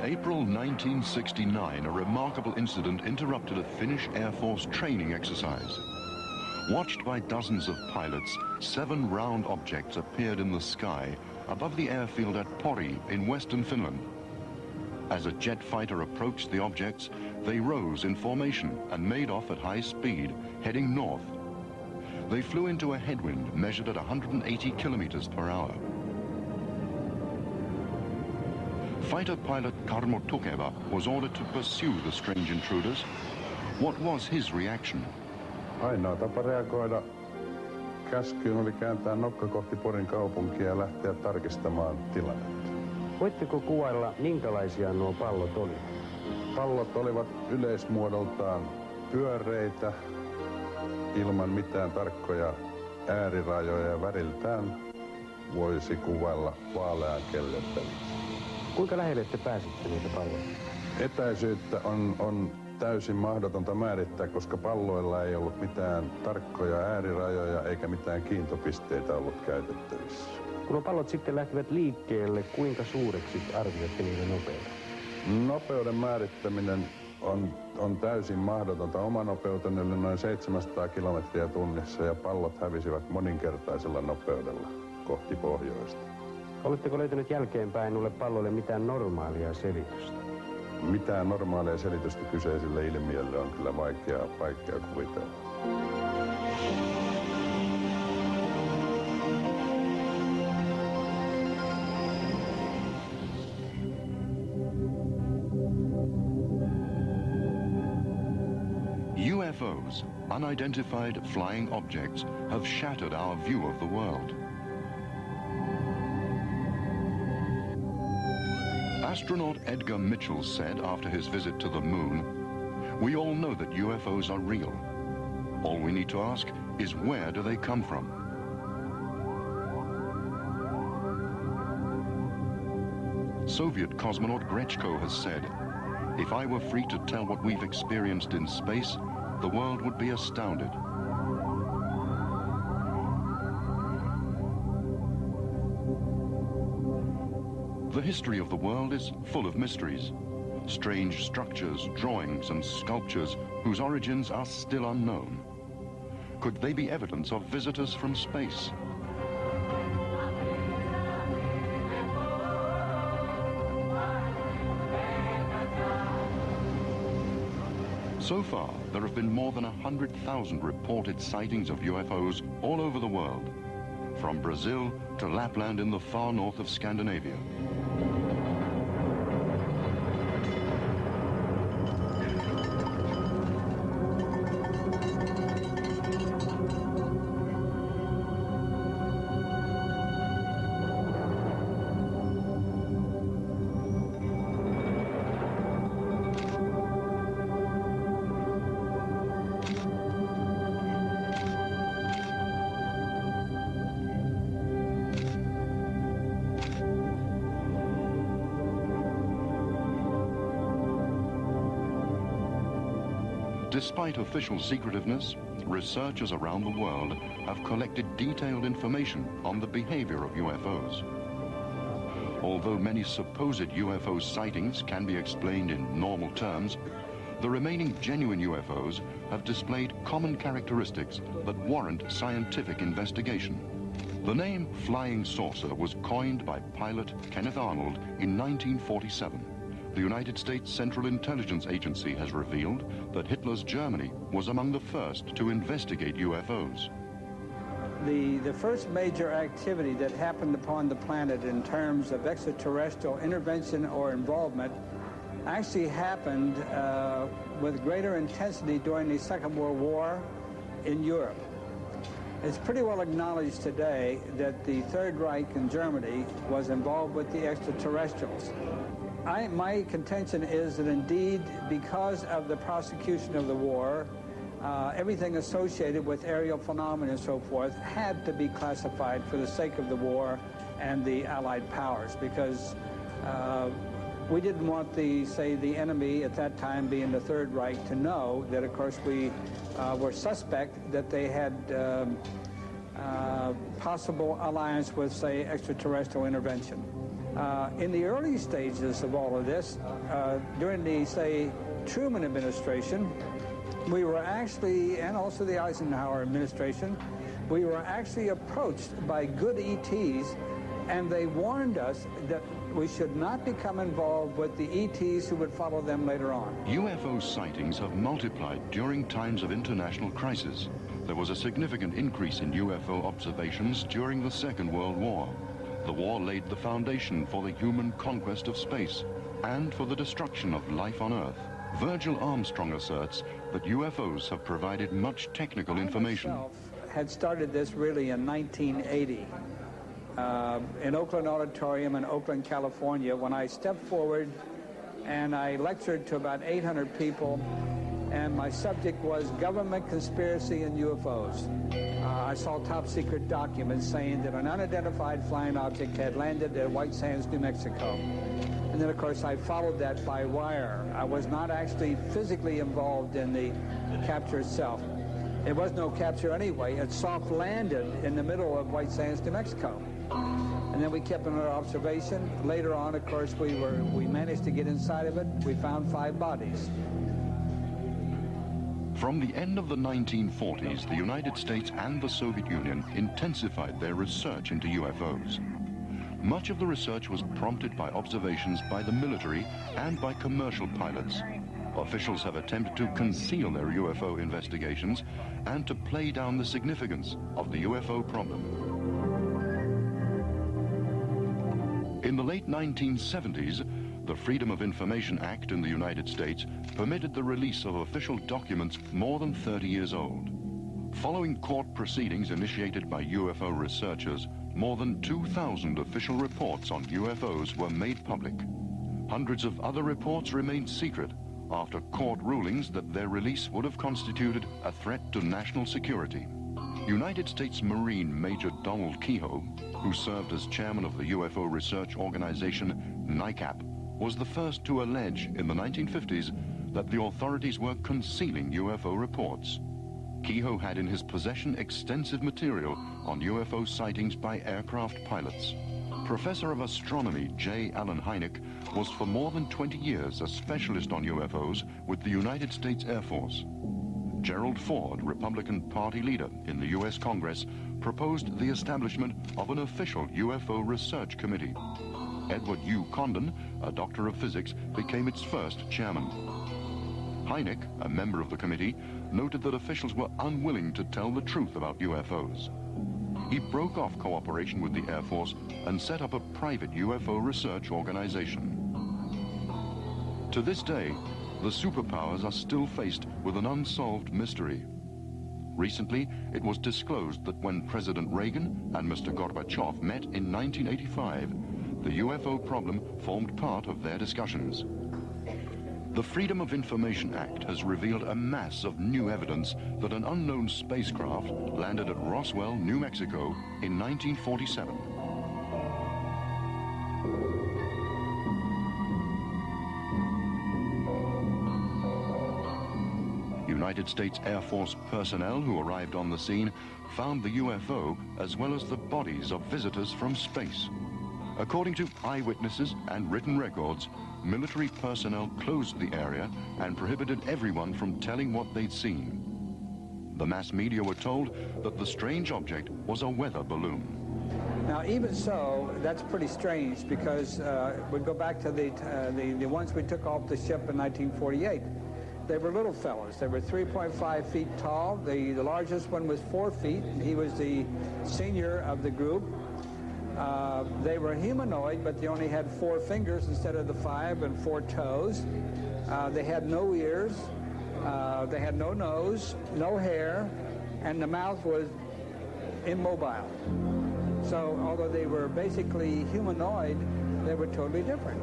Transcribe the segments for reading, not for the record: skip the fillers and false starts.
April 1969, a remarkable incident interrupted a Finnish Air Force training exercise. Watched by dozens of pilots, 7 round objects appeared in the sky above the airfield at Pori in western Finland. As a jet fighter approached the objects, they rose in formation and made off at high speed, heading north. They flew into a headwind measured at 180 kilometers per hour. Fighter pilot Karmo Tukeva was ordered to pursue the strange intruders. What was his reaction? Ainoa tapa reagoida käskyyn oli kääntää nokka kohti Porin kaupunkia ja lähteä tarkistamaan tilannetta. Voitteko kuvailla, minkälaisia nuo pallot olivat? Pallot olivat yleismuodoltaan pyöreitä, ilman mitään tarkkoja äärirajoja ja väriltään voisi kuvailla vaalean kellertäviksi. Kuinka lähelle te pääsitte niitä palloja? Etäisyyttä on täysin mahdotonta määrittää, koska palloilla ei ollut mitään tarkkoja äärirajoja eikä mitään kiintopisteitä ollut käytettävissä. Kun nuo pallot sitten lähtivät liikkeelle, kuinka suureksi arvioitte niiden nopeuden? Nopeuden määrittäminen on täysin mahdotonta. Oma nopeuteni oli noin 700 kilometriä tunnissa ja pallot hävisivät moninkertaisella nopeudella kohti pohjoista. Oletteko löytänyt jälkeenpäin noille palloille mitään normaalia selitystä? Mitään normaalia selitystä kyseiselle ilmiölle on kyllä vaikea kuvitella. UFOs, unidentified flying objects, have shattered our view of the world. Astronaut Edgar Mitchell said after his visit to the moon, "We all know that UFOs are real. All we need to ask is where do they come from?" Soviet cosmonaut Grechko has said, "If I were free to tell what we've experienced in space, the world would be astounded." The history of the world is full of mysteries. Strange structures, drawings and sculptures whose origins are still unknown. Could they be evidence of visitors from space? So far, there have been more than 100,000 reported sightings of UFOs all over the world, from Brazil to Lapland in the far north of Scandinavia. Despite official secretiveness, researchers around the world have collected detailed information on the behavior of UFOs. Although many supposed UFO sightings can be explained in normal terms, the remaining genuine UFOs have displayed common characteristics that warrant scientific investigation. The name flying saucer was coined by pilot Kenneth Arnold in 1947. The United States Central Intelligence Agency has revealed that Hitler's Germany was among the first to investigate UFOs. The first major activity that happened upon the planet in terms of extraterrestrial intervention or involvement actually happened with greater intensity during the Second World War in Europe. It's pretty well acknowledged today that the Third Reich in Germany was involved with the extraterrestrials. My contention is that indeed, because of the prosecution of the war, everything associated with aerial phenomena and so forth had to be classified for the sake of the war and the Allied powers, because we didn't want the enemy at that time being the Third Reich to know that, of course, we were suspect that they had possible alliance with, say, extraterrestrial intervention. In the early stages of all of this, during the, say, Truman administration, we were actually, and also the Eisenhower administration, we were actually approached by good ETs, and they warned us that we should not become involved with the ETs who would follow them later on. UFO sightings have multiplied during times of international crisis. There was a significant increase in UFO observations during the Second World War. The war laid the foundation for the human conquest of space and for the destruction of life on Earth. Virgil Armstrong asserts that UFOs have provided much technical information. I myself had started this really in 1980 in Oakland Auditorium in Oakland, California, when I stepped forward and I lectured to about 800 people, and my subject was government conspiracy and UFOs. I saw top secret documents saying that an unidentified flying object had landed at White Sands, New Mexico. And then, of course, I followed that by wire. I was not actually physically involved in the capture itself. It was no capture anyway. It soft landed in the middle of White Sands, New Mexico. And then we kept another observation. Later on, of course, we managed to get inside of it. We found 5 bodies. From the end of the 1940s, the United States and the Soviet Union intensified their research into UFOs. Much of the research was prompted by observations by the military and by commercial pilots. Officials have attempted to conceal their UFO investigations and to play down the significance of the UFO problem. In the late 1970s, the Freedom of Information Act in the United States permitted the release of official documents more than 30 years old. Following court proceedings initiated by UFO researchers, more than 2,000 official reports on UFOs were made public. Hundreds of other reports remained secret after court rulings that their release would have constituted a threat to national security. United States Marine Major Donald Kehoe, who served as chairman of the UFO research organization NICAP, was the first to allege in the 1950s that the authorities were concealing UFO reports. Kehoe had in his possession extensive material on UFO sightings by aircraft pilots. Professor of Astronomy J. Allen Hynek was for more than 20 years a specialist on UFOs with the United States Air Force. Gerald Ford, Republican Party leader in the U.S. Congress, proposed the establishment of an official UFO research committee. Edward U. Condon, a doctor of physics, became its first chairman. Hynek, a member of the committee, noted that officials were unwilling to tell the truth about UFOs. He broke off cooperation with the Air Force and set up a private UFO research organization. To this day, the superpowers are still faced with an unsolved mystery. Recently, it was disclosed that when President Reagan and Mr. Gorbachev met in 1985, the UFO problem formed part of their discussions. The Freedom of Information Act has revealed a mass of new evidence that an unknown spacecraft landed at Roswell, New Mexico in 1947. United States Air Force personnel who arrived on the scene found the UFO as well as the bodies of visitors from space. According to eyewitnesses and written records, military personnel closed the area and prohibited everyone from telling what they'd seen. The mass media were told that the strange object was a weather balloon. Now, even so, that's pretty strange because we go back to the ones we took off the ship in 1948. They were little fellas. They were 3.5 feet tall. The largest one was 4 feet. He was the senior of the group. They were humanoid, but they only had 4 fingers instead of the 5 and 4 toes. They had no ears. They had no nose, no hair, and the mouth was immobile. So although they were basically humanoid, they were totally different.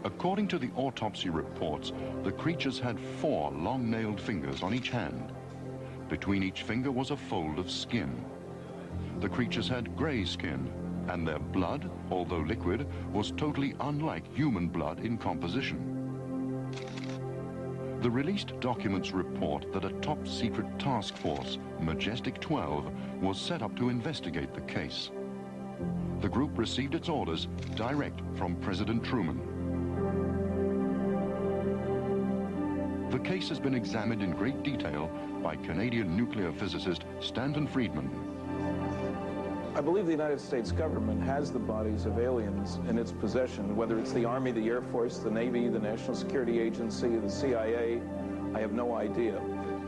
According to the autopsy reports, the creatures had 4 long-nailed fingers on each hand. Between each finger was a fold of skin. The creatures had gray skin, and their blood, although liquid, was totally unlike human blood in composition. The released documents report that a top-secret task force, Majestic 12, was set up to investigate the case. The group received its orders direct from President Truman. The case has been examined in great detail by Canadian nuclear physicist Stanton Friedman. I believe the United States government has the bodies of aliens in its possession, whether it's the Army, the Air Force, the Navy, the National Security Agency, the CIA. I have no idea.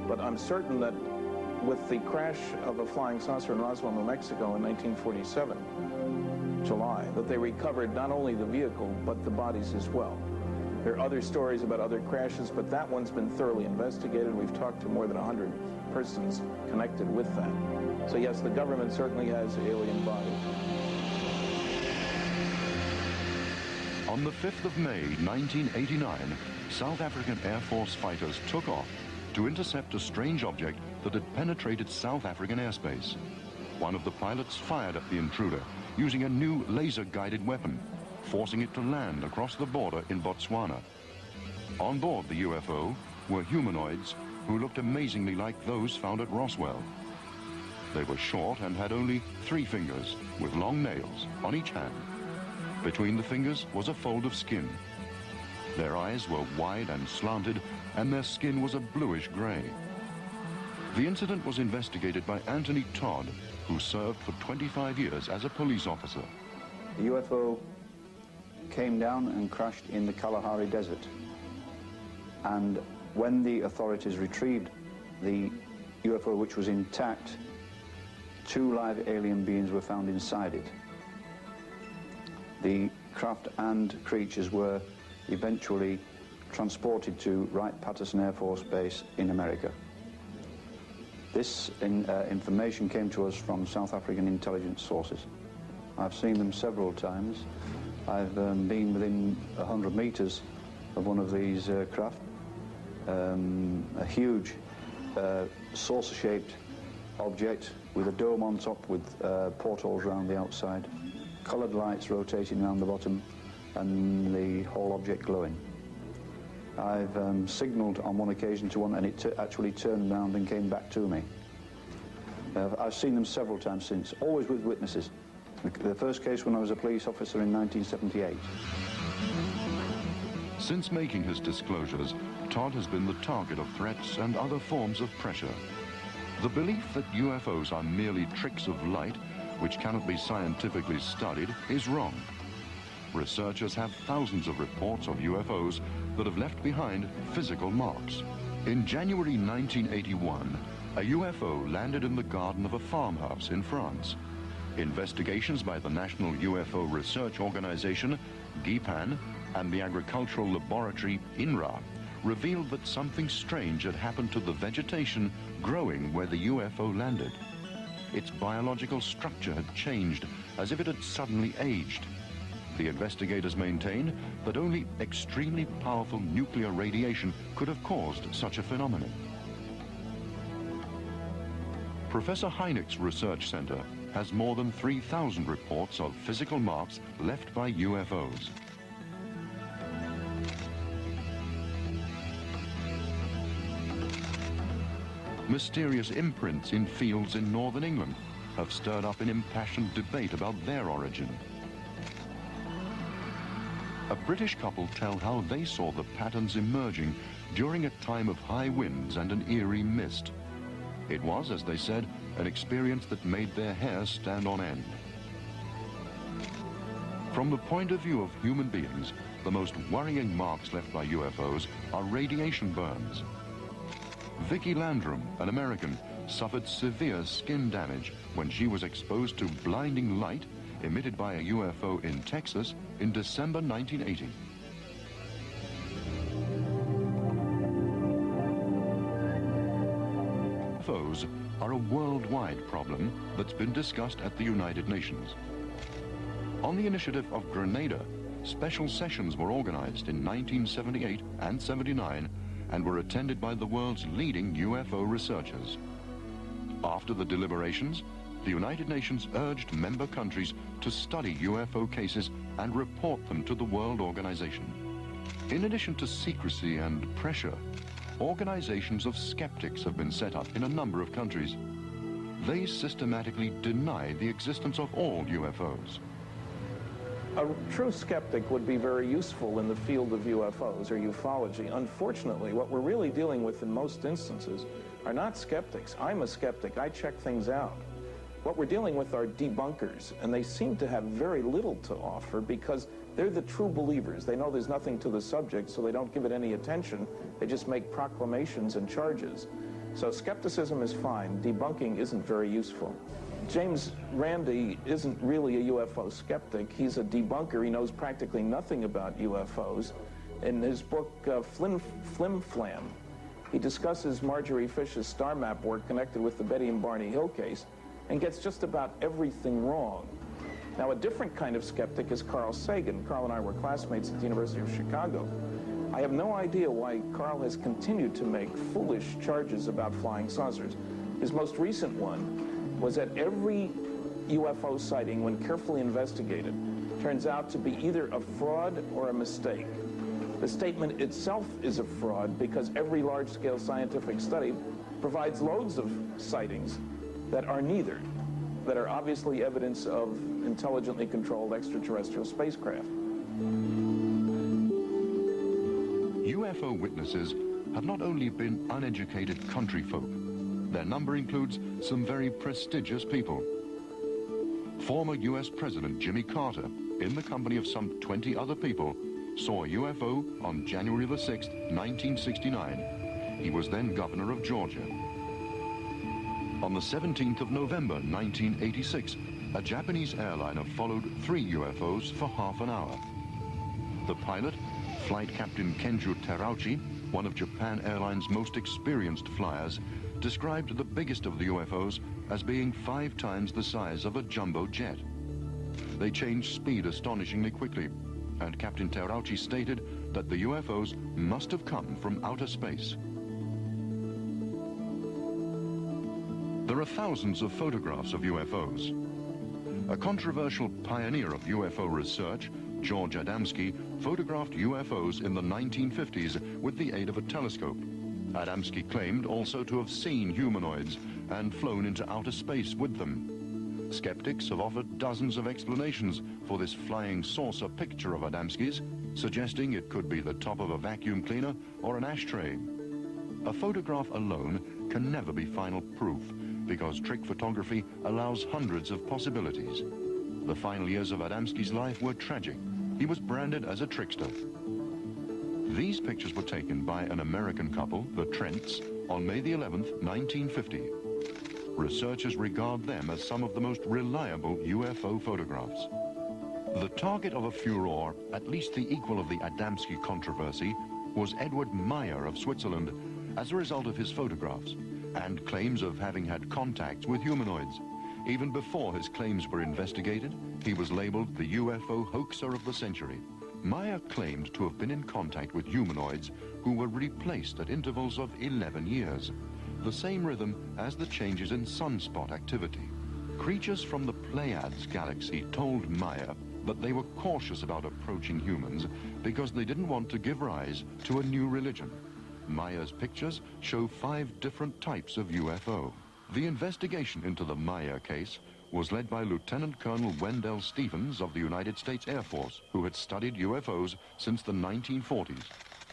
But I'm certain that with the crash of a flying saucer in Roswell, New Mexico in 1947, July, that they recovered not only the vehicle, but the bodies as well. There are other stories about other crashes, but that one's been thoroughly investigated. We've talked to more than 100 persons connected with that. So yes, the government certainly has alien bodies. On the 5th of May, 1989, South African Air Force fighters took off to intercept a strange object that had penetrated South African airspace. One of the pilots fired at the intruder using a new laser-guided weapon, forcing it to land across the border in Botswana. On board the UFO were humanoids who looked amazingly like those found at Roswell. They were short and had only 3 fingers with long nails on each hand. Between the fingers was a fold of skin. Their eyes were wide and slanted, and their skin was a bluish gray. The incident was investigated by Anthony Todd, who served for 25 years as a police officer. The UFO came down and crashed in the Kalahari Desert. And when the authorities retrieved the UFO, which was intact, 2 live alien beings were found inside it. The craft and creatures were eventually transported to Wright-Patterson Air Force Base in America. This information came to us from South African intelligence sources. I've seen them several times. I've been within 100 meters of one of these craft. A huge saucer-shaped object with a dome on top with portholes around the outside, colored lights rotating around the bottom, and the whole object glowing. I've signaled on one occasion to one, and it actually turned around and came back to me. I've seen them several times since, always with witnesses. The first case when I was a police officer in 1978. Since making his disclosures, Todd has been the target of threats and other forms of pressure. The belief that UFOs are merely tricks of light, which cannot be scientifically studied, is wrong. Researchers have thousands of reports of UFOs that have left behind physical marks. In January 1981, a UFO landed in the garden of a farmhouse in France. Investigations by the National UFO Research Organization, GIPAN, and the agricultural laboratory INRA revealed that something strange had happened to the vegetation growing where the UFO landed. Its biological structure had changed, as if it had suddenly aged. The investigators maintain that only extremely powerful nuclear radiation could have caused such a phenomenon. Professor Hynek's research center has more than 3,000 reports of physical marks left by UFOs. Mysterious imprints in fields in northern England have stirred up an impassioned debate about their origin. A British couple tell how they saw the patterns emerging during a time of high winds and an eerie mist. It was, as they said, an experience that made their hair stand on end. From the point of view of human beings, the most worrying marks left by UFOs are radiation burns. Vicki Landrum, an American, suffered severe skin damage when she was exposed to blinding light emitted by a UFO in Texas in December 1980. UFOs are a worldwide problem that's been discussed at the United Nations. On the initiative of Grenada, special sessions were organized in 1978 and 79 and were attended by the world's leading UFO researchers. After the deliberations, the United Nations urged member countries to study UFO cases and report them to the World Organization. In addition to secrecy and pressure, organizations of skeptics have been set up in a number of countries. they systematically deny the existence of all UFOs. A true skeptic would be very useful in the field of UFOs or ufology. Unfortunately, what we're really dealing with in most instances are not skeptics. I'm a skeptic. I check things out. What we're dealing with are debunkers, and they seem to have very little to offer because they're the true believers. They know there's nothing to the subject, so they don't give it any attention. They just make proclamations and charges. So skepticism is fine. Debunking isn't very useful. James Randi isn't really a UFO skeptic. He's a debunker. He knows practically nothing about UFOs. In his book, Flim Flam, he discusses Marjorie Fish's star map work connected with the Betty and Barney Hill case and gets just about everything wrong. Now, a different kind of skeptic is Carl Sagan. Carl and I were classmates at the University of Chicago. I have no idea why Carl has continued to make foolish charges about flying saucers. His most recent one was that every UFO sighting, when carefully investigated, turns out to be either a fraud or a mistake. The statement itself is a fraud because every large-scale scientific study provides loads of sightings that are neither, that are obviously evidence of intelligently controlled extraterrestrial spacecraft. UFO witnesses have not only been uneducated country folk. Their number includes some very prestigious people. Former U.S. President Jimmy Carter, in the company of some 20 other people, saw a UFO on January the 6th, 1969. He was then governor of Georgia. On the 17th of November, 1986, a Japanese airliner followed 3 UFOs for half an hour. The pilot, Flight Captain Kenju Terauchi, one of Japan Airlines' most experienced flyers, described the biggest of the UFOs as being 5 times the size of a jumbo jet. They changed speed astonishingly quickly, and Captain Terauchi stated that the UFOs must have come from outer space. There are thousands of photographs of UFOs. A controversial pioneer of UFO research, George Adamski, photographed UFOs in the 1950s with the aid of a telescope. Adamski claimed also to have seen humanoids and flown into outer space with them. Skeptics have offered dozens of explanations for this flying saucer picture of Adamski's, suggesting it could be the top of a vacuum cleaner or an ashtray. A photograph alone can never be final proof, because trick photography allows hundreds of possibilities. The final years of Adamski's life were tragic. He was branded as a trickster. These pictures were taken by an American couple, the Trents, on May the 11th, 1950. Researchers regard them as some of the most reliable UFO photographs. The target of a furor, at least the equal of the Adamski controversy, was Edward Meyer of Switzerland as a result of his photographs and claims of having had contacts with humanoids. Even before his claims were investigated, he was labeled the UFO hoaxer of the century. Meyer claimed to have been in contact with humanoids who were replaced at intervals of 11 years, the same rhythm as the changes in sunspot activity. Creatures from the Pleiades galaxy told Meyer that they were cautious about approaching humans because they didn't want to give rise to a new religion. Meyer's pictures show 5 different types of UFO. The investigation into the Meyer case was led by Lieutenant Colonel Wendell Stevens of the United States Air Force, who had studied UFOs since the 1940s.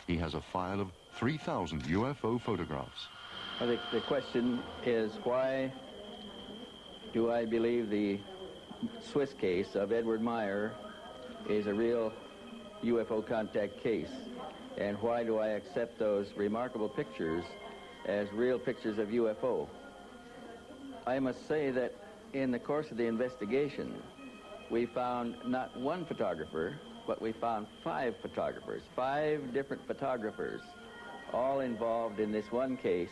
He has a file of 3,000 UFO photographs. Well, the question is, why do I believe the Swiss case of Edward Meyer is a real UFO contact case? And why do I accept those remarkable pictures as real pictures of UFO? I must say that in the course of the investigation, we found not one photographer, but we found 5 photographers, 5 different photographers, all involved in this one case.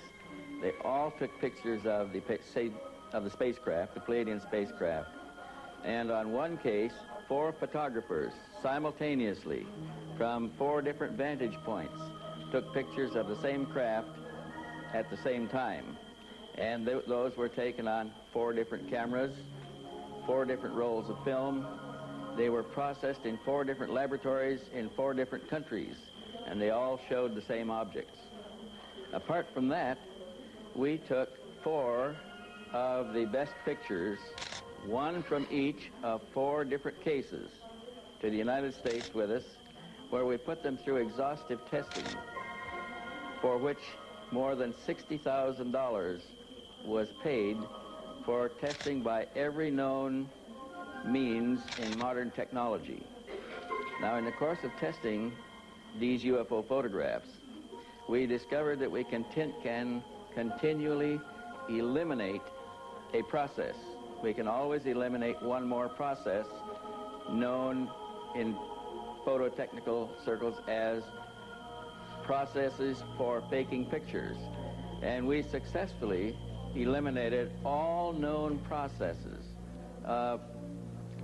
They all took pictures of the spacecraft, the Pleiadian spacecraft. And on one case, 4 photographers simultaneously from 4 different vantage points took pictures of the same craft at the same time. And those were taken on 4 different cameras, 4 different rolls of film. They were processed in 4 different laboratories in 4 different countries, and they all showed the same objects. Apart from that, we took 4 of the best pictures, one from each of 4 different cases, to the United States with us, where we put them through exhaustive testing, for which more than $60,000 was paid for testing by every known means in modern technology. Now, in the course of testing these UFO photographs, we discovered that we can continually eliminate a process. We can always eliminate one more process known in phototechnical circles as processes for faking pictures. And we successfully eliminated all known processes of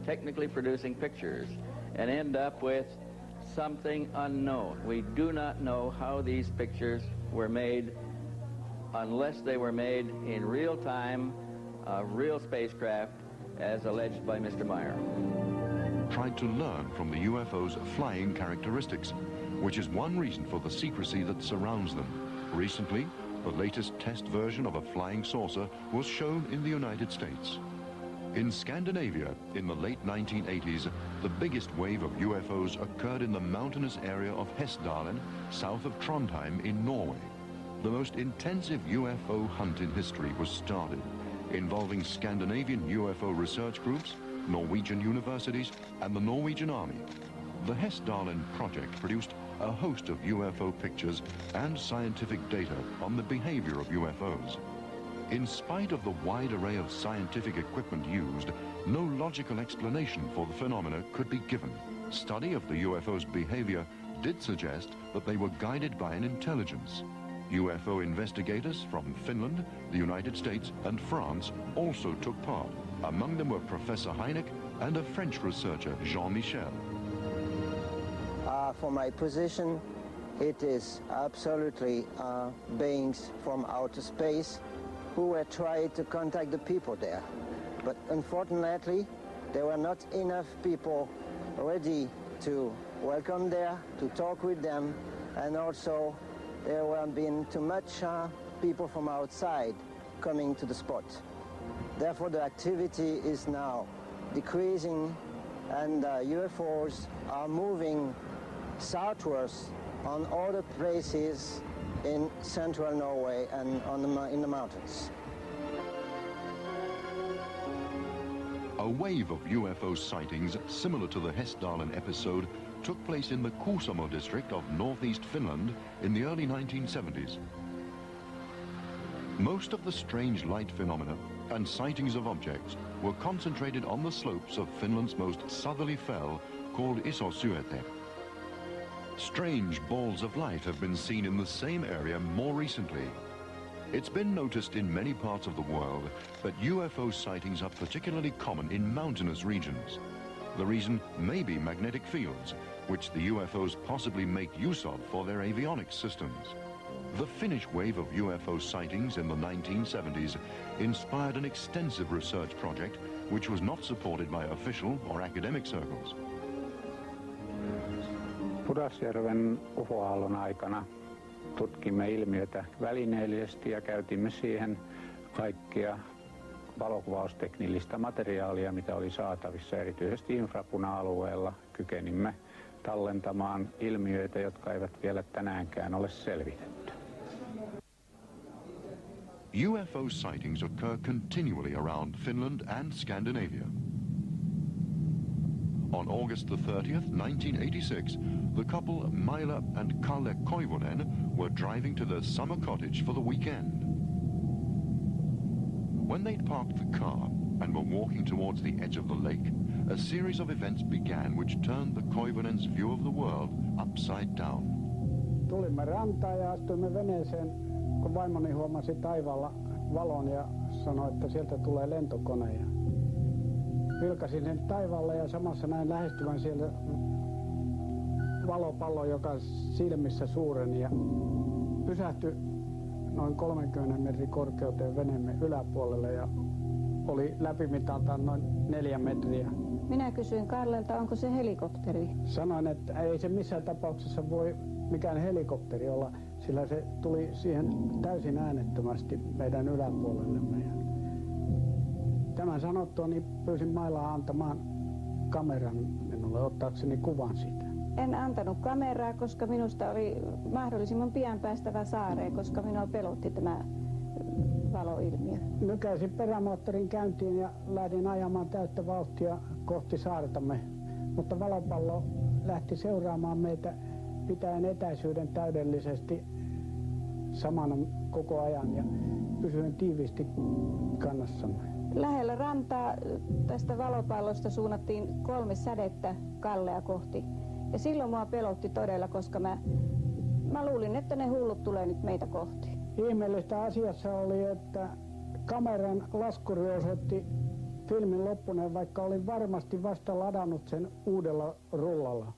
technically producing pictures and end up with something unknown. We do not know how these pictures were made unless they were made in real time, real spacecraft, as alleged by Mr. Meyer. Tried to learn from the UFO's flying characteristics, which is one reason for the secrecy that surrounds them. Recently, the latest test version of a flying saucer was shown in the United States. In Scandinavia, in the late 1980s, the biggest wave of UFOs occurred in the mountainous area of Hessdalen, south of Trondheim in Norway. The most intensive UFO hunt in history was started, involving Scandinavian UFO research groups, Norwegian universities, and the Norwegian Army. The Hessdalen project produced a host of UFO pictures and scientific data on the behavior of UFOs. In spite of the wide array of scientific equipment used, no logical explanation for the phenomena could be given. Study of the UFO's behavior did suggest that they were guided by an intelligence. UFO investigators from Finland, the United States, and France also took part. Among them were Professor Hynek and a French researcher, Jean-Michel. For my position, it is absolutely beings from outer space who were trying to contact the people there. But unfortunately, there were not enough people ready to welcome there, to talk with them, and also there were being too much people from outside coming to the spot. Therefore, the activity is now decreasing, and UFOs are moving southwards on other places in central Norway and in the mountains. A wave of UFO sightings similar to the Hessdalen episode took place in the Kuusamo district of northeast Finland in the early 1970s. Most of the strange light phenomena and sightings of objects were concentrated on the slopes of Finland's most southerly fell called Iso-Syöte. Strange balls of light have been seen in the same area more recently. It's been noticed in many parts of the world that UFO sightings are particularly common in mountainous regions. The reason may be magnetic fields, which the UFOs possibly make use of for their avionics systems. The Finnish wave of UFO sightings in the 1970s inspired an extensive research project which was not supported by official or academic circles. Pudasjärven UFO-aallon aikana tutkimme ilmiötä välineellisesti ja käytimme siihen kaikkia valokuvausteknillistä materiaalia, mitä oli saatavissa, erityisesti infrapuna-alueella. Kykenimme tallentamaan ilmiöitä, jotka eivät vielä tänäänkään ole selvitetty. UFO sightings occur continually around Finland and Scandinavia. On August the 30th, 1986, the couple Maila and Kalle Koivunen were driving to their summer cottage for the weekend. When they'd parked the car and were walking towards the edge of the lake, a series of events began which turned the Koivunen's view of the world upside down. Tulimme rantaan ja astuimme veneeseen, kun vaimoni huomasi taivaalla valon ja sanoi, että sieltä tulee lentokone. Vilkasin sen taivaalle ja samassa näin lähestyvän siellä valopallo, joka silmissä suureni, ja pysähtyi noin 30 metrin korkeuteen veneemme yläpuolelle ja oli läpimitaltaan noin 4 metriä. Minä kysyin Karlelta, onko se helikopteri? Sanoin, että ei se missään tapauksessa voi mikään helikopteri olla, sillä se tuli siihen täysin äänettömästi meidän yläpuolellemme. Tämän sanottua niin pyysin Mailaa antamaan kameran minulle ottaakseni kuvan siitä. En antanut kameraa, koska minusta oli mahdollisimman pian päästävä saareen, koska minua pelotti tämä valoilmiö. Nykäisin perämoottorin käyntiin ja lähdin ajamaan täyttä vauhtia kohti saartamme, mutta valopallo lähti seuraamaan meitä pitäen etäisyyden täydellisesti samana koko ajan ja pysyin tiiviisti kannassamme. Lähellä rantaa tästä valopallosta suunnattiin 3 sädettä Kallea kohti. Ja silloin mua pelotti todella, koska mä luulin, että ne hullut tulee nyt meitä kohti. Ihmeellistä asiassa oli, että kameran laskuri osoitti filmin loppuneen, vaikka olin varmasti vasta ladannut sen uudella rullalla.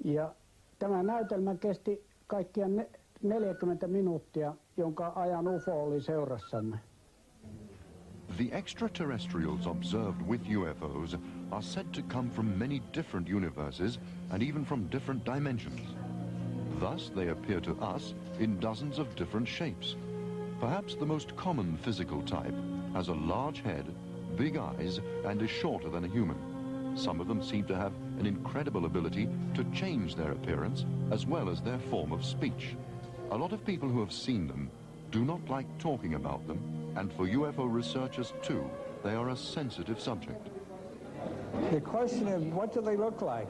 Ja tämä näytelmä kesti kaikkiaan 40 minuuttia, jonka ajan UFO oli seurassamme. The extraterrestrials observed with UFOs are said to come from many different universes and even from different dimensions. Thus, they appear to us in dozens of different shapes. Perhaps the most common physical type has a large head, big eyes, and is shorter than a human. Some of them seem to have an incredible ability to change their appearance as well as their form of speech. A lot of people who have seen them do not like talking about them, and for UFO researchers too, they are a sensitive subject. The question is, what do they look like?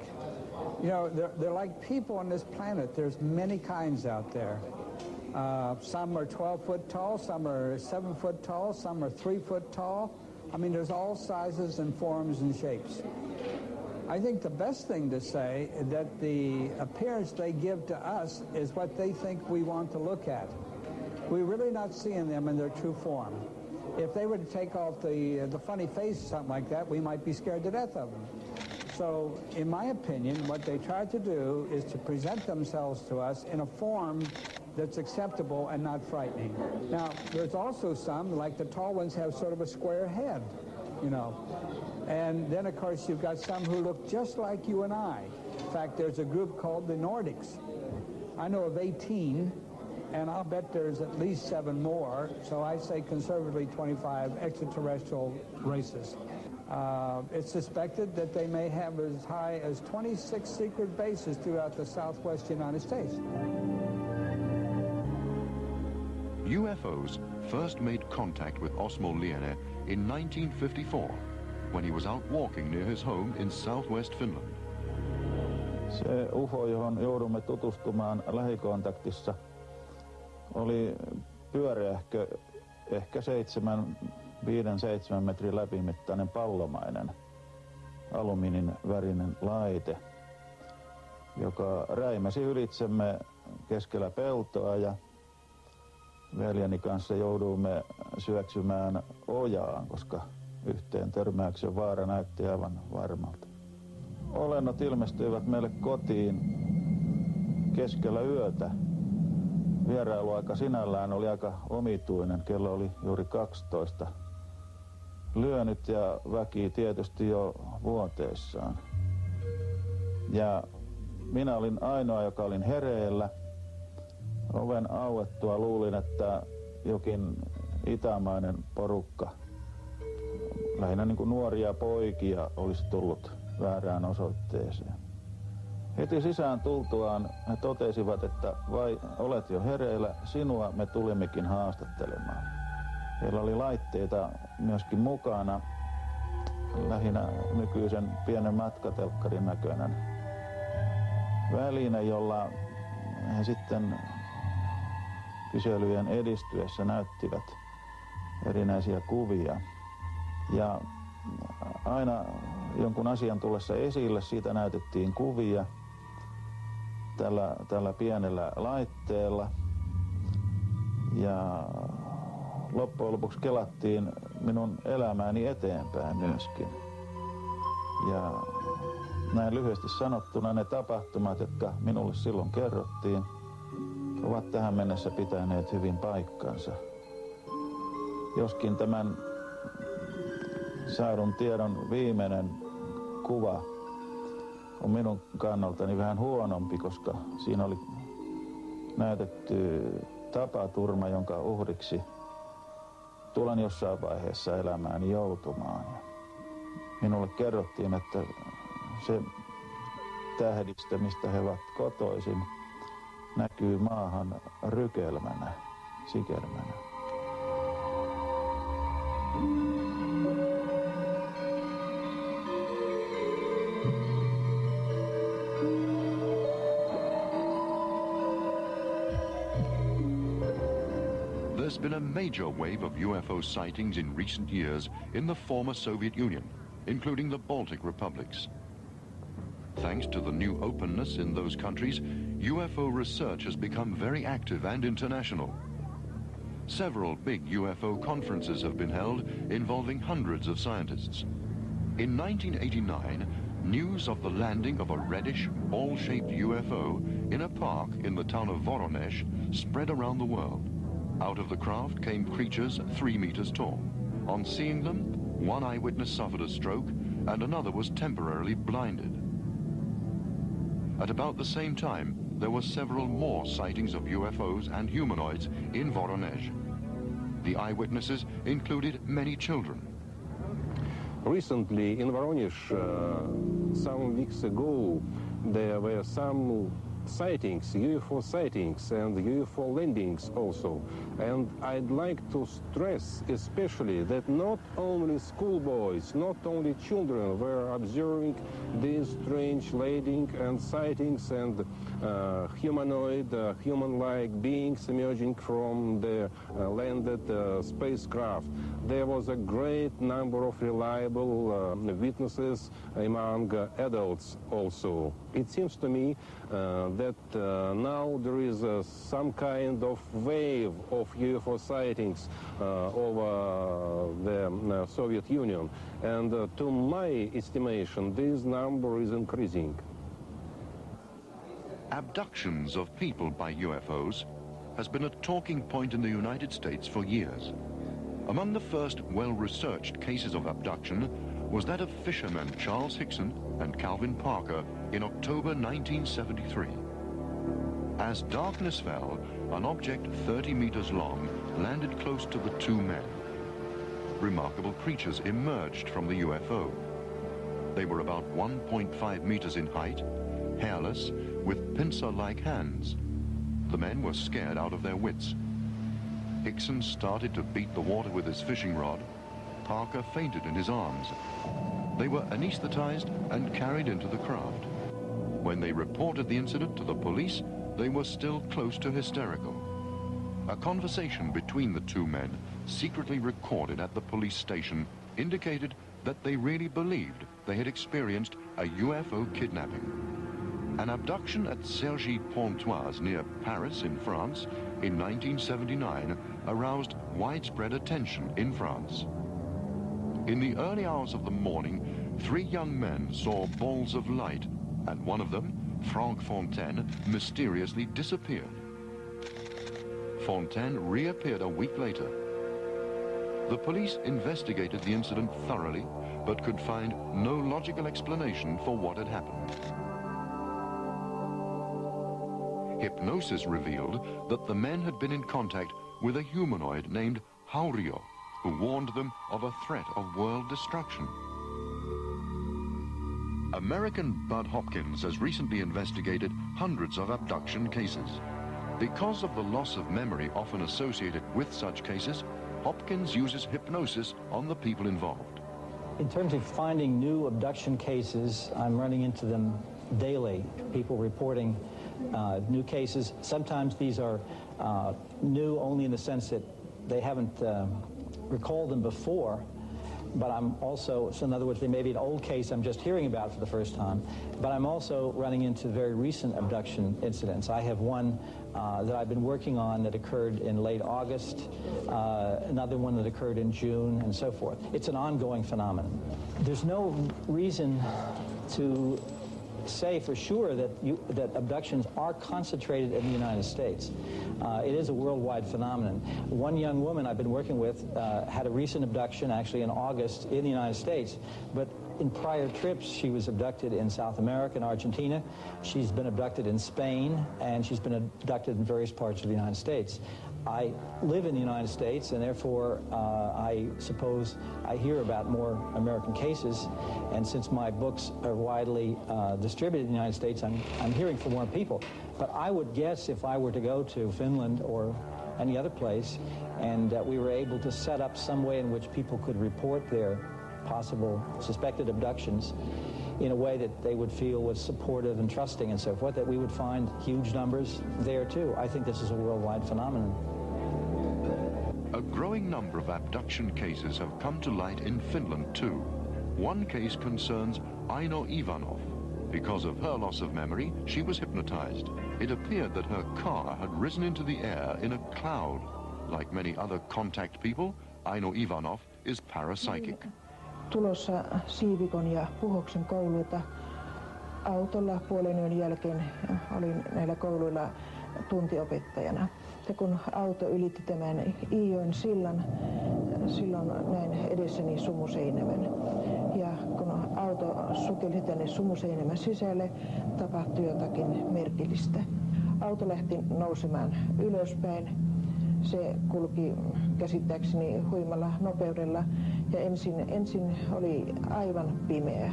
You know, they're like people on this planet. There's many kinds out there. Some are 12 foot tall, some are 7 foot tall, some are 3 foot tall. I mean, there's all sizes and forms and shapes. I think the best thing to say is that the appearance they give to us is what they think we want to look at. We're really not seeing them in their true form. If they were to take off the funny face or something like that, we might be scared to death of them. So, in my opinion, what they try to do is to present themselves to us in a form that's acceptable and not frightening. Now, there's also some, like the tall ones, have sort of a square head, you know. And then, of course, you've got some who look just like you and I. In fact, there's a group called the Nordics. I know of 18, and I'll bet there's at least 7 more, so I say conservatively 25 extraterrestrial races. It's suspected that they may have as high as 26 secret bases throughout the southwest United States. UFOs first made contact with Osmo Liene in 1954 when he was out walking near his home in southwest Finland. Se UFO, johon joudumme tutustumaan lähikontaktissa, oli pyöreähkö, ehkä 5-7 metrin läpimittainen pallomainen alumiinin värinen laite, joka räimäsi ylitsemme keskellä peltoa, ja veljeni kanssa jouduimme syöksymään ojaan, koska yhteen törmäyksen vaara näytti aivan varmalta. Olennot ilmestyivät meille kotiin keskellä yötä. Vierailuaika sinällään oli aika omituinen. Kello oli juuri 12. Lyönyt ja väki tietysti jo vuoteissaan. Ja minä olin ainoa, joka olin hereillä. Oven auettua luulin, että jokin itämainen porukka, lähinnä niin kuin nuoria poikia, olisi tullut väärään osoitteeseen. Heti sisään tultuaan he totesivat, että vai olet jo hereillä, sinua me tulimmekin haastattelemaan. Heillä oli laitteita myöskin mukana, lähinnä nykyisen pienen matkatelkkarin näköinen väline, jolla he sitten kyselyjen edistyessä näyttivät erinäisiä kuvia. Ja aina jonkun asian tullessa esille siitä näytettiin kuvia tällä pienellä laitteella. Ja loppujen lopuksi kelattiin minun elämääni eteenpäin myöskin. Ja näin lyhyesti sanottuna ne tapahtumat, jotka minulle silloin kerrottiin, ovat tähän mennessä pitäneet hyvin paikkansa. Joskin tämän saadun tiedon viimeinen kuva on minun kannaltani vähän huonompi, koska siinä oli näytetty tapaturma, jonka uhriksi tulen jossain vaiheessa elämääni joutumaan. Ja minulle kerrottiin, että se tähdistä, mistä he ovat kotoisin, näkyy maahan rykelmänä, sikelmänä. There's been a major wave of UFO sightings in recent years in the former Soviet Union, including the Baltic republics. Thanks to the new openness in those countries, UFO research has become very active and international. Several big UFO conferences have been held involving hundreds of scientists. In 1989, news of the landing of a reddish, ball-shaped UFO in a park in the town of Voronezh spread around the world. Out of the craft came creatures 3 meters tall. On seeing them, one eyewitness suffered a stroke and another was temporarily blinded. At about the same time, there were several more sightings of UFOs and humanoids in Voronezh. The eyewitnesses included many children. Recently in Voronezh, some weeks ago, there were some sightings, UFO sightings and UFO landings also. And I'd like to stress especially that not only schoolboys, not only children were observing these strange landing and sightings and humanoid, human-like beings emerging from the landed spacecraft. There was a great number of reliable witnesses among adults also. It seems to me that now there is some kind of wave of UFO sightings over the Soviet Union, and to my estimation this number is increasing. Abductions of people by UFOs has been a talking point in the United States for years. Among the first well-researched cases of abduction was that of fishermen Charles Hickson and Calvin Parker in October 1973. As darkness fell, an object 30 meters long landed close to the two men. Remarkable creatures emerged from the UFO. They were about 1.5 meters in height, hairless, with pincer-like hands. The men were scared out of their wits. Hickson started to beat the water with his fishing rod. Parker fainted in his arms. They were anesthetized and carried into the craft. When they reported the incident to the police, they were still close to hysterical. A conversation between the two men, secretly recorded at the police station, indicated that they really believed they had experienced a UFO kidnapping. An abduction at Cergy-Pontoise near Paris in France in 1979 aroused widespread attention in France. In the early hours of the morning, 3 young men saw balls of light, and one of them, Franck Fontaine, mysteriously disappeared. Fontaine reappeared a week later. The police investigated the incident thoroughly, but could find no logical explanation for what had happened. Hypnosis revealed that the men had been in contact with a humanoid named Haurio, who warned them of a threat of world destruction. American Bud Hopkins has recently investigated hundreds of abduction cases. Because of the loss of memory often associated with such cases, Hopkins uses hypnosis on the people involved. In terms of finding new abduction cases, I'm running into them daily. People reporting new cases. Sometimes these are new only in the sense that they haven't recalled them before, but I'm also, so in other words, they may be an old case I'm just hearing about for the first time, but I'm also running into very recent abduction incidents. I have one that I've been working on that occurred in late August, another one that occurred in June, and so forth. It's an ongoing phenomenon. There's no reason to say for sure that abductions are concentrated in the United States. It is a worldwide phenomenon. One young woman I've been working with had a recent abduction, actually in August, in the United States, but in prior trips she was abducted in South America and Argentina. She's been abducted in Spain, and she's been abducted in various parts of the United States. I live in the United States, and therefore I suppose I hear about more American cases. And since my books are widely distributed in the United States, I'm hearing from more people. But I would guess if I were to go to Finland or any other place, and we were able to set up some way in which people could report their possible suspected abductions in a way that they would feel was supportive and trusting and so forth, that we would find huge numbers there too. I think this is a worldwide phenomenon. A growing number of abduction cases have come to light in Finland too. One case concerns Aino Ivanov. Because of her loss of memory, she was hypnotized. It appeared that her car had risen into the air in a cloud. Like many other contact people, Aino Ivanov is parapsychic. Tulossa Siivikon ja Puhoksen kouluilta autolla puolen yön jälkeen olin näillä kouluilla tuntiopettajana. Ja kun auto ylitti tämän Iijoen sillan, silloin näin edessäni Sumuseinämän. Ja kun auto sukelsi tänne Sumuseinämän sisälle, tapahtui jotakin merkillistä. Auto lähti nousemaan ylöspäin. Se kulki käsittääkseni huimalla nopeudella ja ensin oli aivan pimeä.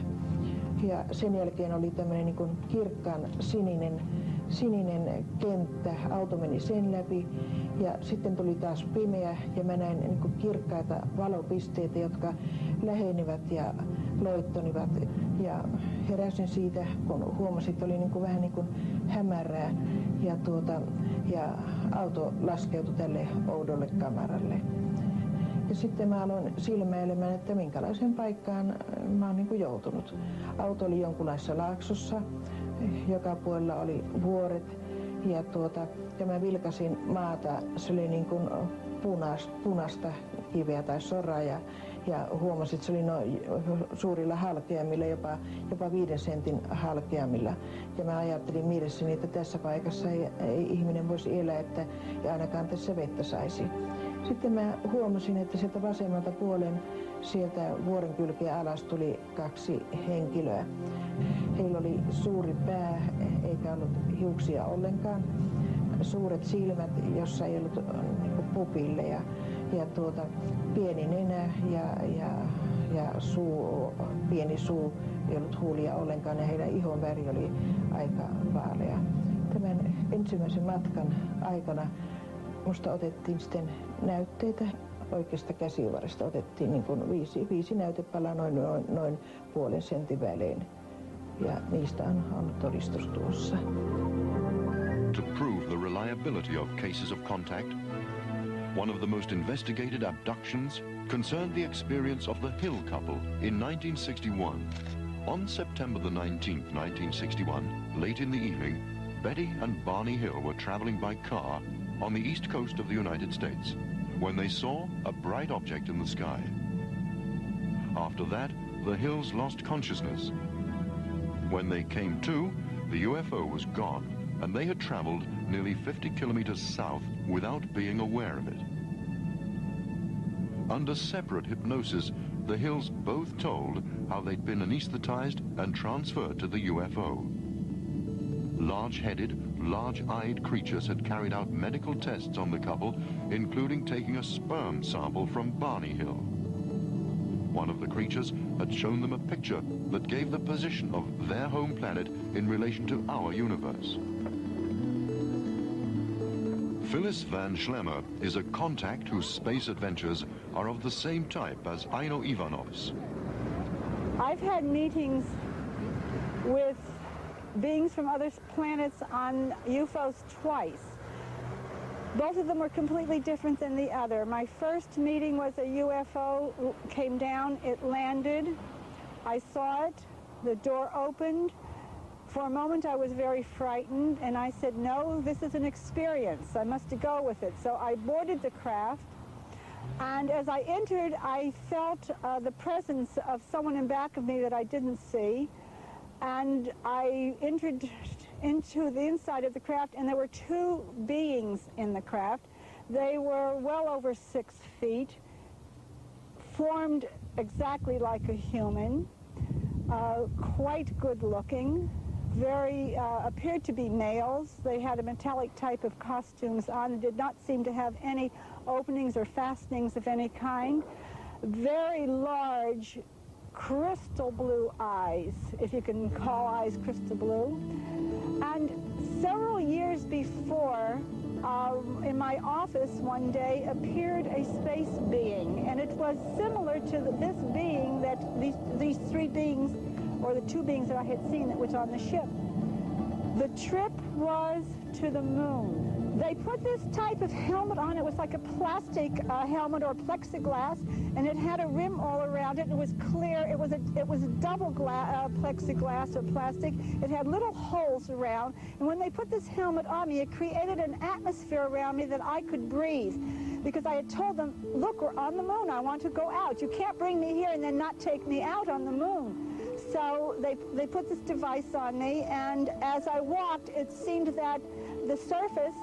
Ja sen jälkeen oli tämmöinen niin kuin kirkkaan sininen kenttä, auto meni sen läpi ja sitten tuli taas pimeä ja mä näin niin kuin kirkkaita valopisteitä, jotka lähenivät ja loittonivat. Ja heräsin siitä, kun huomasin, että oli niin kuin vähän niin kuin hämärää ja auto laskeutui tälle oudolle kamaralle. Ja sitten mä aloin silmäilemään, että minkälaiseen paikkaan mä oon niin kuin joutunut. Auto oli jonkunlaisessa laaksossa, joka puolella oli vuoret ja mä vilkasin maata, se oli niin kuin punaista kiveä tai soraa ja huomasin, että se oli suurilla halkeamilla, jopa 5 sentin halkeamilla. Ja mä ajattelin mielessäni, että tässä paikassa ei ihminen voisi elää, että ja ainakaan tässä vettä saisi. Sitten mä huomasin, että sieltä vasemmalta puolen sieltä vuoren kylkeä alas tuli 2 henkilöä. Heillä oli suuri pää, eikä ollut hiuksia ollenkaan. Suuret silmät, jossa ei ollut niin pupilleja. Ja pieni nenä ja pieni suu, ei ollut huulia ollenkaan ja heidän ihon väri oli aika vaalea. Tämän ensimmäisen matkan aikana musta otettiin sitten näytteitä. Oikeasta käsivarresta otettiin niin kuin 5 näytepalaa noin puolen sentin välein. Ja niistä on todistus tuossa. To prove the reliability of cases of contact, one of the most investigated abductions concerned the experience of the Hill couple in 1961. On September the 19th, 1961, late in the evening, Betty and Barney Hill were traveling by car on the east coast of the United States when they saw a bright object in the sky. After that, the Hills lost consciousness. When they came to, the UFO was gone, and they had traveled nearly 50 kilometers south without being aware of it. Under separate hypnosis, the Hills both told how they'd been anesthetized and transferred to the UFO. Large-headed, large-eyed creatures had carried out medical tests on the couple, including taking a sperm sample from Barney Hill. One of the creatures had shown them a picture that gave the position of their home planet in relation to our universe. Phyllis Van Schlemmer is a contact whose space adventures are of the same type as Aino Ivanov's. I've had meetings with beings from other planets on UFOs twice. Both of them were completely different than the other. My first meeting was a UFO came down, it landed, I saw it, the door opened. For a moment I was very frightened and I said, no, this is an experience, I must go with it. So I boarded the craft, and as I entered I felt the presence of someone in back of me that I didn't see. And I entered into the inside of the craft, and there were 2 beings in the craft. They were well over 6 feet, formed exactly like a human, quite good looking, very, appeared to be males. They had a metallic type of costumes on and did not seem to have any openings or fastenings of any kind. Very large crystal blue eyes, if you can call eyes crystal blue. And several years before, in my office one day appeared a space being, and it was similar to this being that these three beings, or the two beings that I had seen that was on the ship. The trip was to the moon. They put this type of helmet on. It was like a plastic helmet or plexiglass, and it had a rim all around it. It was clear. It was a double plexiglass or plastic. It had little holes around, and when they put this helmet on me, it created an atmosphere around me that I could breathe, because I had told them, look, we're on the moon. I want to go out. You can't bring me here and then not take me out on the moon. So they put this device on me, and as I walked, it seemed that the surface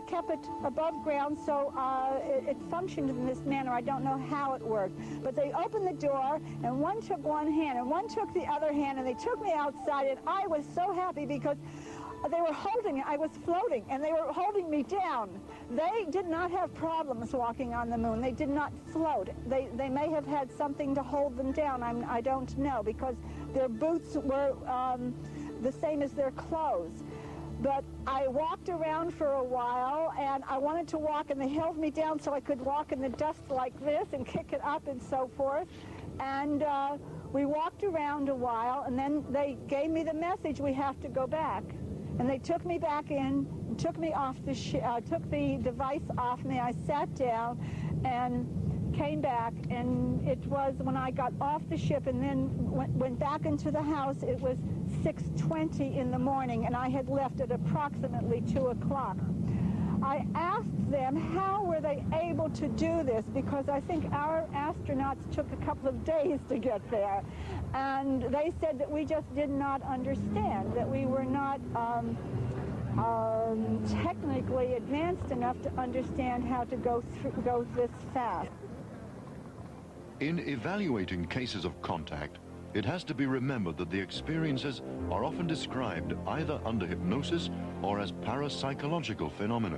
kept it above ground, so it functioned in this manner. I don't know how it worked. But they opened the door, and one took one hand, and one took the other hand, and they took me outside, and I was so happy because they were holding it. I was floating, and they were holding me down. They did not have problems walking on the moon. They did not float. They may have had something to hold them down. I don't know, because their boots were the same as their clothes. But I walked around for a while, and I wanted to walk, and they held me down so I could walk in the dust like this and kick it up and so forth. And we walked around a while, and then they gave me the message, we have to go back. And they took me back in, took me off the took the device off me. I sat down and came back, and it was when I got off the ship and then went back into the house, it was 6:20 in the morning, and I had left at approximately 2 o'clock. I asked them how were they able to do this, because I think our astronauts took a couple of days to get there. And they said that we just did not understand, that we were not technically advanced enough to understand how to go this fast. In evaluating cases of contact, it has to be remembered that the experiences are often described either under hypnosis or as parapsychological phenomena.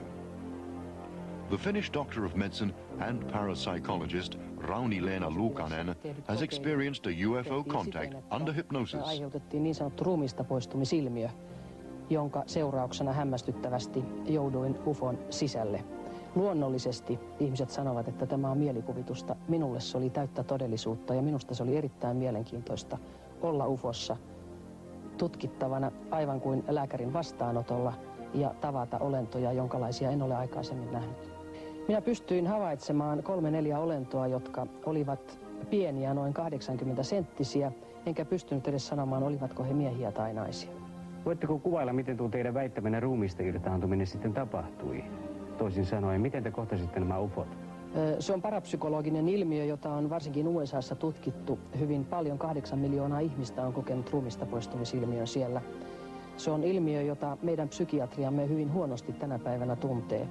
The Finnish doctor of medicine and parapsychologist Rauni-Leena Luukanen has experienced a UFO contact under hypnosis. Aiheutettiin niin sanottu ruumiista poistumisilmiö, jonka seurauksena hämmästyttävästi jouduin UFOn sisälle. Luonnollisesti ihmiset sanovat, että tämä on mielikuvitusta. Minulle se oli täyttä todellisuutta, ja minusta se oli erittäin mielenkiintoista olla UFOssa tutkittavana aivan kuin lääkärin vastaanotolla ja tavata olentoja, jonkalaisia en ole aikaisemmin nähnyt. Minä pystyin havaitsemaan 3-4 olentoa, jotka olivat pieniä, noin 80-senttisiä, enkä pystynyt edes sanomaan, olivatko he miehiä tai naisia. Voitteko kuvailla, miten tuo teidän väittämänne ruumiista irtaantuminen sitten tapahtui? Toisin sanoen, miten te kohtasitte nämä UFOt? Se on parapsykologinen ilmiö, jota on varsinkin USAssa tutkittu hyvin paljon. 8 miljoonaa ihmistä on kokenut ruumista poistumisilmiön siellä. Se on ilmiö, jota meidän psykiatriamme hyvin huonosti tänä päivänä tuntee.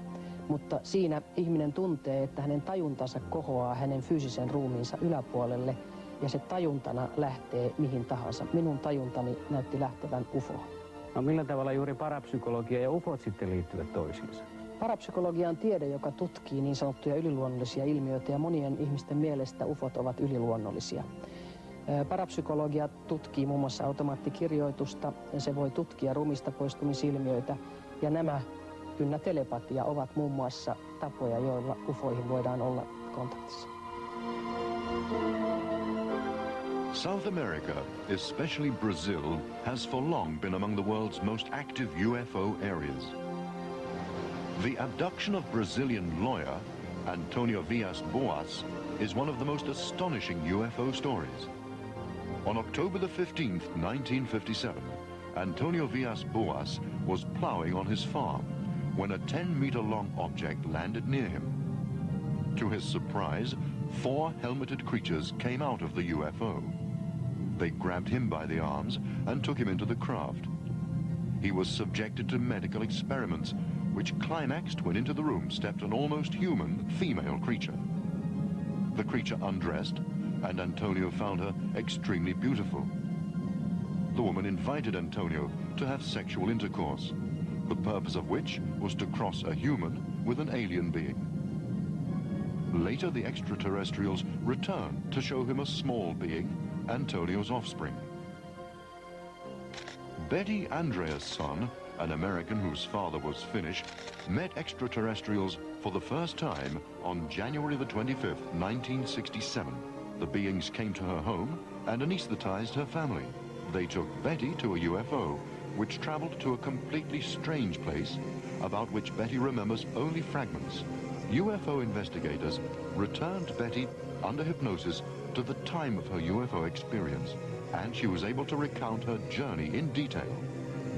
Mutta siinä ihminen tuntee, että hänen tajuntansa kohoaa hänen fyysisen ruumiinsa yläpuolelle, ja se tajuntana lähtee mihin tahansa. Minun tajuntani näytti lähtevän UFOon. No millä tavalla juuri parapsykologia ja UFOt sitten liittyvät toisiinsa? Parapsykologia on tiede, joka tutkii niin sanottuja yliluonnollisia ilmiöitä, ja monien ihmisten mielestä UFOt ovat yliluonnollisia. Parapsykologia tutkii muun muassa automaattikirjoitusta, ja se voi tutkia ruumista poistumisilmiöitä, ja nämä ynnä telepatia ovat muun muassa tapoja, joilla UFOihin voidaan olla kontaktissa. South America, especially Brazil, has for long been among the world's most active UFO areas. The abduction of Brazilian lawyer Antonio Villas-Boas is one of the most astonishing UFO stories. On October the 15th, 1957, Antonio Villas-Boas was plowing on his farm when a 10-meter-long object landed near him. To his surprise, 4 helmeted creatures came out of the UFO. They grabbed him by the arms and took him into the craft. He was subjected to medical experiments, which climaxed when into the room stepped an almost human female creature. The creature undressed, and Antonio found her extremely beautiful. the woman invited Antonio to have sexual intercourse, the purpose of which was to cross a human with an alien being. Later, the extraterrestrials returned to show him a small being, Antonio's offspring. Betty Andreasson, an American whose father was Finnish, met extraterrestrials for the first time on January the 25th, 1967. The beings came to her home and anesthetized her family. They took Betty to a UFO, which traveled to a completely strange place, about which Betty remembers only fragments. UFO investigators returned Betty under hypnosis to the time of her UFO experience, and she was able to recount her journey in detail.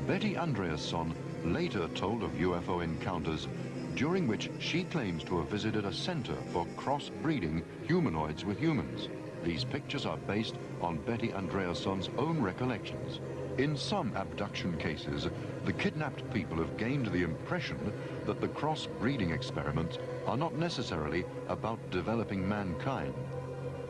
Betty Andreasson later told of UFO encounters during which she claims to have visited a center for cross-breeding humanoids with humans. These pictures are based on Betty Andreasson's own recollections. In some abduction cases, the kidnapped people have gained the impression that the cross-breeding experiments are not necessarily about developing mankind.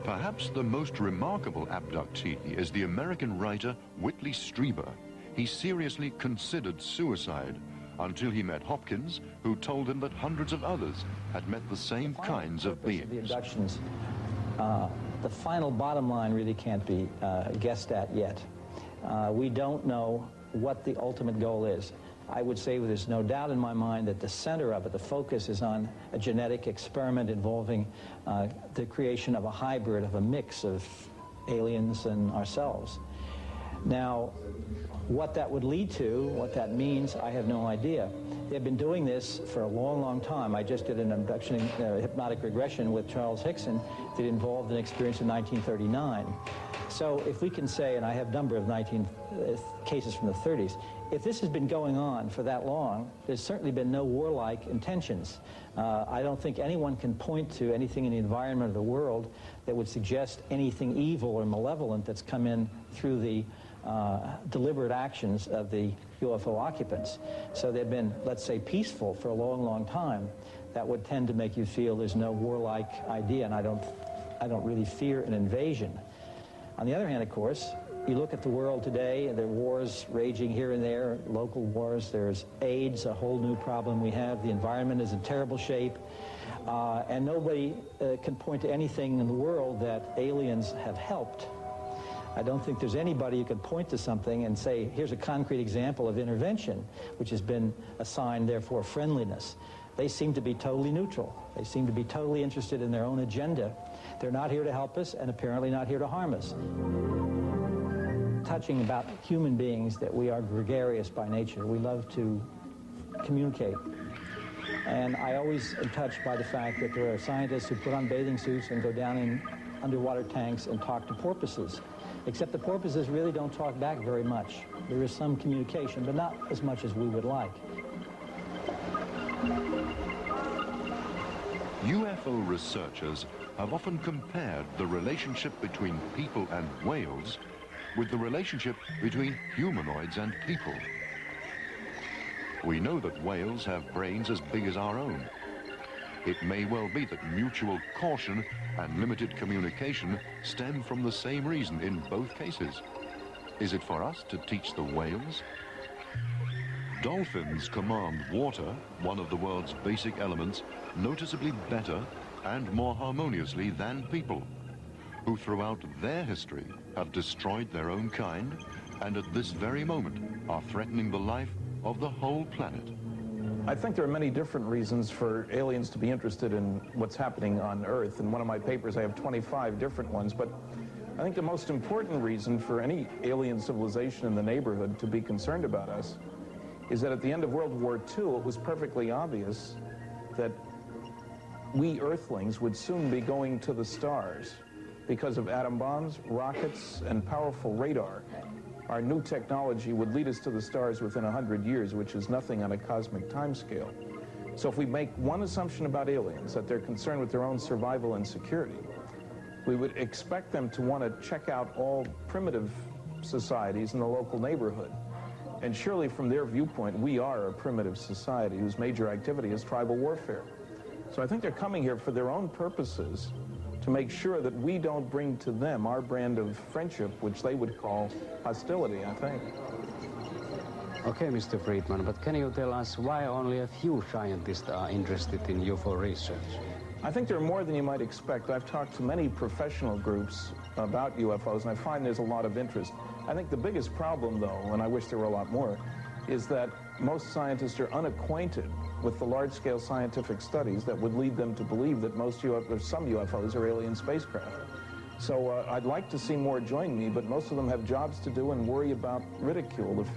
Perhaps the most remarkable abductee is the American writer Whitley Strieber. He seriously considered suicide until he met Hopkins, who told him that hundreds of others had met the same kinds of beings. The abductions, the final bottom line really can't be guessed at yet. We don't know what the ultimate goal is. I would say there's no doubt in my mind that the center of it, the focus, is on a genetic experiment involving the creation of a hybrid, of a mix of aliens and ourselves. Now, what that would lead to, what that means, I have no idea. They've been doing this for a long, long time. I just did an abduction, hypnotic regression with Charles Hickson that involved an experience in 1939. So if we can say, and I have a number of cases from the 30s, if this has been going on for that long, there's certainly been no warlike intentions. I don't think anyone can point to anything in the environment of the world that would suggest anything evil or malevolent that's come in through the deliberate actions of the UFO occupants. So they've been, let's say, peaceful for a long, long time. That would tend to make you feel there's no warlike idea, and I don't really fear an invasion. On the other hand, of course, you look at the world today, and there are wars raging here and there, local wars. There's AIDS, a whole new problem we have. The environment is in terrible shape. And nobody can point to anything in the world that aliens have helped. I don't think there's anybody who could point to something and say, here's a concrete example of intervention, which has been assigned, therefore, friendliness. They seem to be totally neutral. They seem to be totally interested in their own agenda. They're not here to help us and apparently not here to harm us. Touching about human beings, that we are gregarious by nature. We love to communicate. And I always am touched by the fact that there are scientists who put on bathing suits and go down in underwater tanks and talk to porpoises. Except the porpoises really don't talk back very much. There is some communication, but not as much as we would like. UFO researchers have often compared the relationship between people and whales with the relationship between humanoids and people. We know that whales have brains as big as our own. It may well be that mutual caution and limited communication stem from the same reason in both cases. Is it for us to teach the whales? Dolphins command water, one of the world's basic elements, noticeably better and more harmoniously than people, who throughout their history have destroyed their own kind and at this very moment are threatening the life of the whole planet. I think there are many different reasons for aliens to be interested in what's happening on Earth. In one of my papers, I have 25 different ones, but I think the most important reason for any alien civilization in the neighborhood to be concerned about us is that at the end of World War II, it was perfectly obvious that we Earthlings would soon be going to the stars because of atom bombs, rockets, and powerful radar. Our new technology would lead us to the stars within 100 years, which is nothing on a cosmic timescale. So if we make one assumption about aliens, that they're concerned with their own survival and security, we would expect them to want to check out all primitive societies in the local neighborhood. And surely from their viewpoint, we are a primitive society whose major activity is tribal warfare. So I think they're coming here for their own purposes to make sure that we don't bring to them our brand of friendship, which they would call hostility, I think. Okay, Mr. Friedman, but can you tell us why only a few scientists are interested in UFO research? I think there are more than you might expect. I've talked to many professional groups about UFOs, and I find there's a lot of interest. I think the biggest problem, though, and I wish there were a lot more, is that most scientists are unacquainted with the large-scale scientific studies that would lead them to believe that some UFOs are alien spacecraft. So I'd like to see more join me, but most of them have jobs to do and worry about ridicule if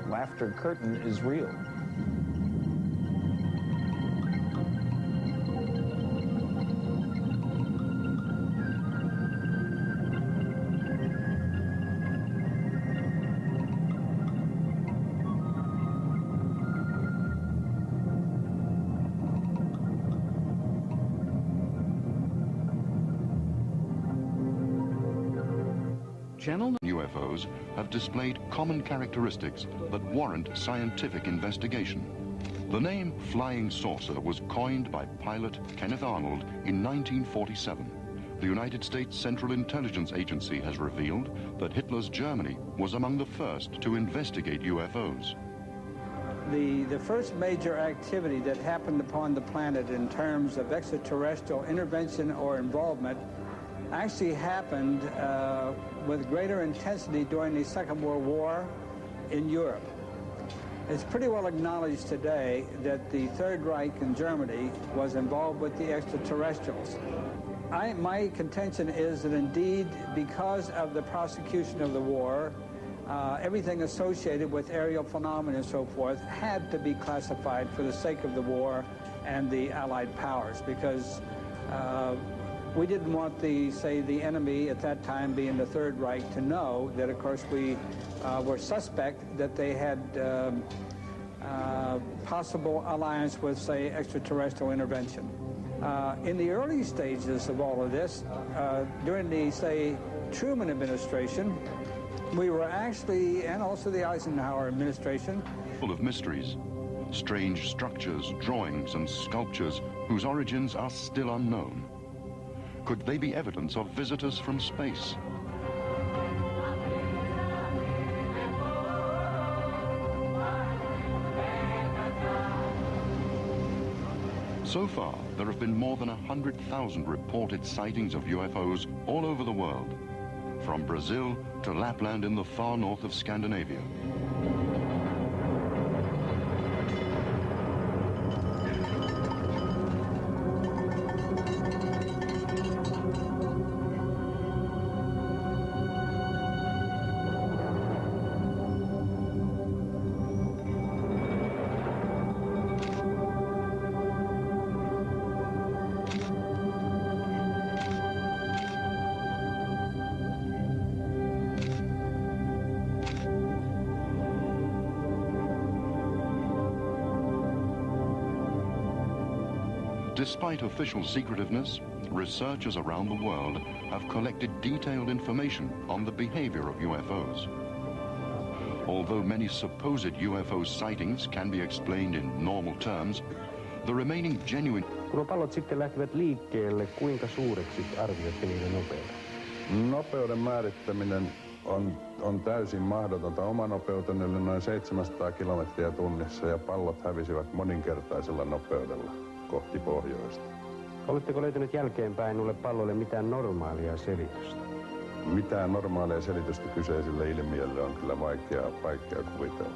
laughter curtain is real. UFOs have displayed common characteristics that warrant scientific investigation. The name flying saucer was coined by pilot Kenneth Arnold in 1947. The United States Central Intelligence Agency has revealed that Hitler's Germany was among the first to investigate UFOs. The first major activity that happened upon the planet in terms of extraterrestrial intervention or involvement actually happened with greater intensity during the Second World War in Europe. It's pretty well acknowledged today that the Third Reich in Germany was involved with the extraterrestrials. My contention is that indeed, because of the prosecution of the war, everything associated with aerial phenomena and so forth had to be classified for the sake of the war and the Allied powers, because we didn't want the enemy at that time, being the Third Reich, to know that, of course, we were suspect that they had possible alliance with, say, extraterrestrial intervention. In the early stages of all of this, during the, say, Truman administration, we were actually, and also the Eisenhower administration, full of mysteries, strange structures, drawings, and sculptures whose origins are still unknown. Could they be evidence of visitors from space? So far, there have been more than 100,000 reported sightings of UFOs all over the world, from Brazil to Lapland in the far north of Scandinavia. Despite official secretiveness, researchers around the world have collected detailed information on the behavior of UFOs. Although many supposed UFO sightings can be explained in normal terms, the remaining genuine... Kun pallot sitten lähtivät liikkeelle, kuinka suureksi arvioitte niiden nopeuden? Nopeuden määrittäminen on täysin mahdotonta. Oma nopeuteni oli noin 700 kilometriä tunnissa ja pallot hävisivät moninkertaisella nopeudella kohti pohjoista. Oletteko löytänyt jälkeenpäin noille palloille mitään normaalia selitystä? Mitään normaalia selitystä kyseiselle ilmiölle on kyllä vaikea kuvitella.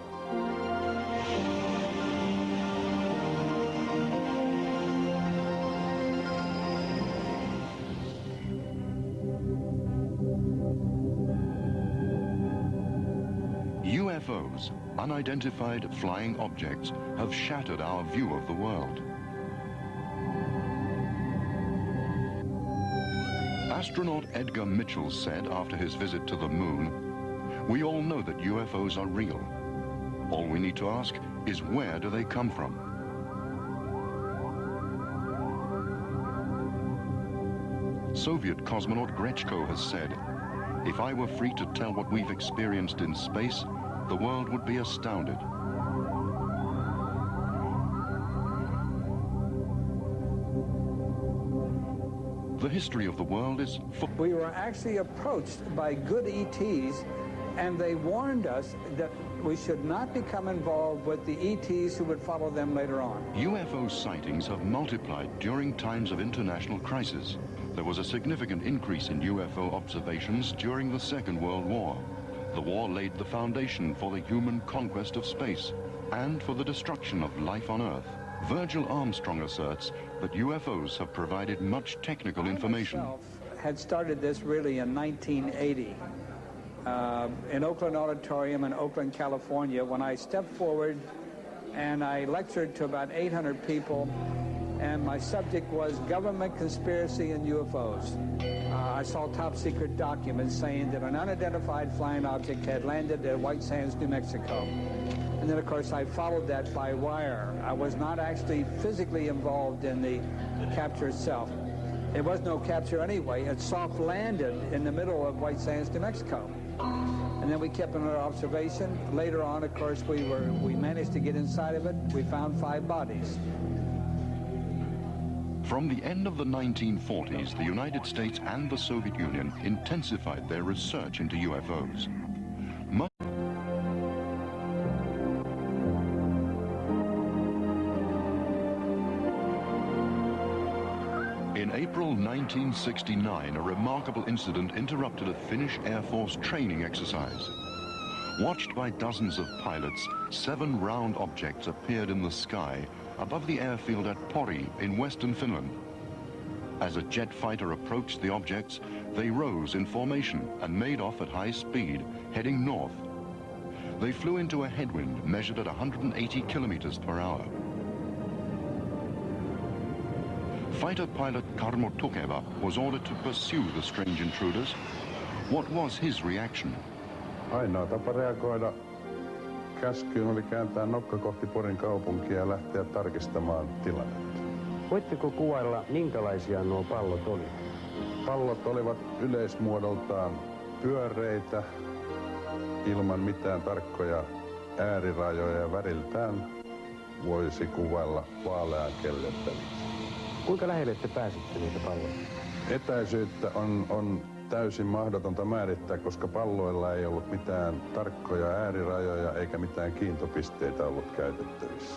UFOs, unidentified flying objects, have shattered our view of the world. Astronaut Edgar Mitchell said after his visit to the moon, "We all know that UFOs are real. All we need to ask is where do they come from?" Soviet cosmonaut Grechko has said, "If I were free to tell what we've experienced in space, the world would be astounded." The history of the world is full. We were actually approached by good ETs, and they warned us that we should not become involved with the ETs who would follow them later on. UFO sightings have multiplied during times of international crisis. There was a significant increase in UFO observations during the Second World War. The war laid the foundation for the human conquest of space and for the destruction of life on Earth. Virgil Armstrong asserts that UFOs have provided much technical information. I myself had started this really in 1980 in Oakland Auditorium in Oakland, California, when I stepped forward and I lectured to about 800 people, and my subject was government conspiracy and UFOs. I saw top secret documents saying that an unidentified flying object had landed at White Sands, New Mexico. And then, of course, I followed that by wire. I was not actually physically involved in the capture itself. There was no capture anyway. It soft landed in the middle of White Sands, New Mexico. And then we kept another observation. Later on, of course, we managed to get inside of it. We found 5 bodies. From the end of the 1940s, the United States and the Soviet Union intensified their research into UFOs. In April 1969, a remarkable incident interrupted a Finnish Air Force training exercise. Watched by dozens of pilots, 7 round objects appeared in the sky above the airfield at Pori in western Finland. As a jet fighter approached the objects, they rose in formation and made off at high speed, heading north. They flew into a headwind measured at 180 kilometers per hour. Fighter pilot Karmo Tukeva was ordered to pursue the strange intruders. What was his reaction? Ainoa tapa reagoida käskyyn oli kääntää nokka kohti Porin kaupunkia ja lähteä tarkistamaan tilannetta. Voitteko kuvailla, minkälaisia nuo pallot oli? Pallot olivat yleismuodoltaan pyöreitä, ilman mitään tarkkoja äärirajoja, ja väriltään voisi kuvailla vaalean kellertäviksi. Kuinka lähelle te pääsitte niitä palloja? Etäisyyttä on täysin mahdotonta määrittää, koska palloilla ei ollut mitään tarkkoja äärirajoja eikä mitään kiintopisteitä ollut käytettävissä.